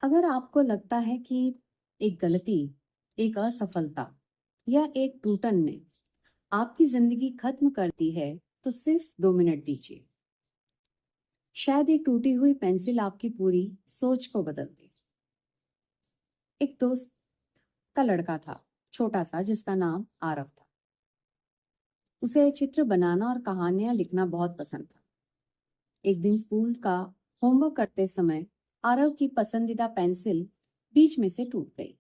अगर आपको लगता है कि एक गलती, एक असफलता या एक टूटन ने आपकी जिंदगी खत्म कर दी है, तो सिर्फ 2 मिनट दीजिए। शायद एक टूटी हुई पेंसिल आपकी पूरी सोच को बदल दे। एक दोस्त का लड़का था, छोटा सा, जिसका नाम आरव था। उसे चित्र बनाना और कहानियां लिखना बहुत पसंद था। एक दिन स्कूल का होमवर्क करते समय आरव की पसंदीदा पेंसिल बीच में से टूट गई।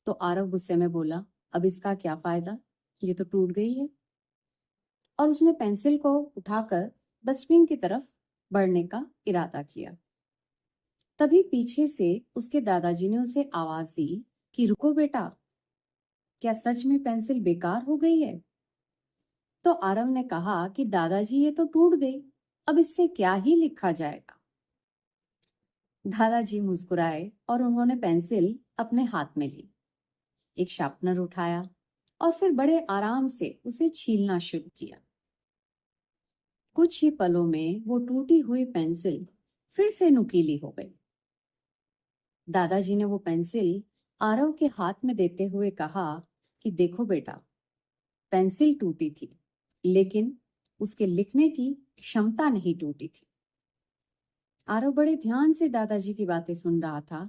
तो आरव गुस्से में बोला, अब इसका क्या फायदा, ये तो टूट गई है। और उसने पेंसिल को उठाकर डस्टबिन की तरफ बढ़ने का इरादा किया। तभी पीछे से उसके दादाजी ने उसे आवाज दी कि रुको बेटा, क्या सच में पेंसिल बेकार हो गई है? तो आरव ने कहा कि दादाजी, ये तो टूट गई, अब इससे क्या ही लिखा जाएगा। दादाजी मुस्कुराए और उन्होंने पेंसिल अपने हाथ में ली, एक शार्पनर उठाया और फिर बड़े आराम से उसे छीलना शुरू किया। कुछ ही पलों में वो टूटी हुई पेंसिल फिर से नुकीली हो गई। दादाजी ने वो पेंसिल आरव के हाथ में देते हुए कहा कि देखो बेटा, पेंसिल टूटी थी, लेकिन उसके लिखने की क्षमता नहीं टूटी थी। आरव बड़े ध्यान से दादाजी की बातें सुन रहा था।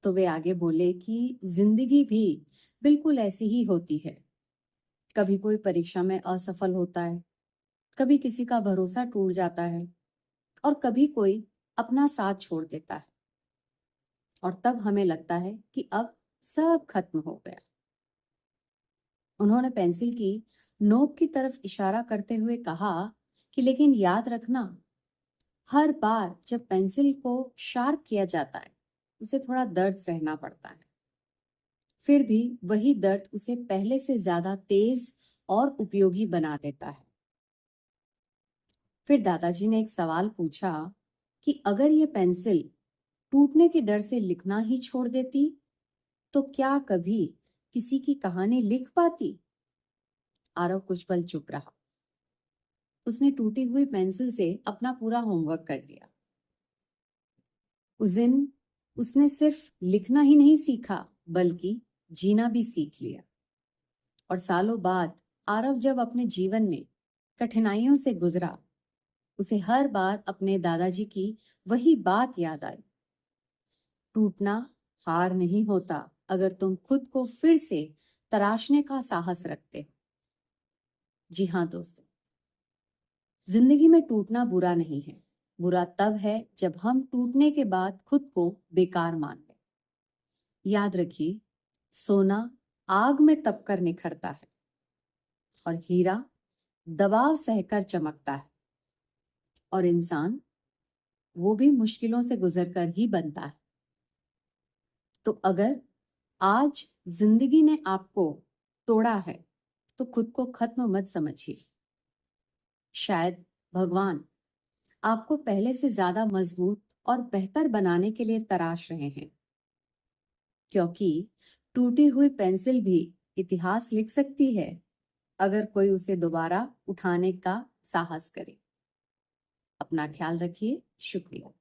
तो वे आगे बोले कि जिंदगी भी बिल्कुल ऐसी ही होती है। कभी कोई परीक्षा में असफल होता है, कभी किसी का भरोसा टूट जाता है और कभी कोई अपना साथ छोड़ देता है। और तब हमें लगता है कि अब सब खत्म हो गया। उन्होंने पेंसिल की नोक की तरफ इशारा करते हुए कहा कि लेकिन याद रखना, हर बार जब पेंसिल को शार्प किया जाता है, उसे थोड़ा दर्द सहना पड़ता है। फिर भी वही दर्द उसे पहले से ज्यादा तेज और उपयोगी बना देता है। फिर दादाजी ने एक सवाल पूछा कि अगर ये पेंसिल टूटने के डर से लिखना ही छोड़ देती, तो क्या कभी किसी की कहानी लिख पाती? आरव कुछ पल चुप रहा। उसने टूटी हुई पेंसिल से अपना पूरा होमवर्क कर लिया। उस दिन उसने सिर्फ लिखना ही नहीं सीखा, बल्कि जीना भी सीख लिया। और सालों बाद आरव जब अपने जीवन में कठिनाइयों से गुजरा, उसे हर बार अपने दादाजी की वही बात याद आई, टूटना हार नहीं होता अगर तुम खुद को फिर से तराशने का साहस रखते हो। जी हाँ दोस्तों, जिंदगी में टूटना बुरा नहीं है। बुरा तब है जब हम टूटने के बाद खुद को बेकार मान लें। याद रखिए, सोना आग में तपकर निखरता है और हीरा दबाव सहकर चमकता है, और इंसान वो भी मुश्किलों से गुजरकर ही बनता है। तो अगर आज जिंदगी ने आपको तोड़ा है, तो खुद को खत्म मत समझिए। शायद भगवान आपको पहले से ज्यादा मजबूत और बेहतर बनाने के लिए तराश रहे हैं, क्योंकि टूटी हुई पेंसिल भी इतिहास लिख सकती है, अगर कोई उसे दोबारा उठाने का साहस करे। अपना ख्याल रखिए। शुक्रिया।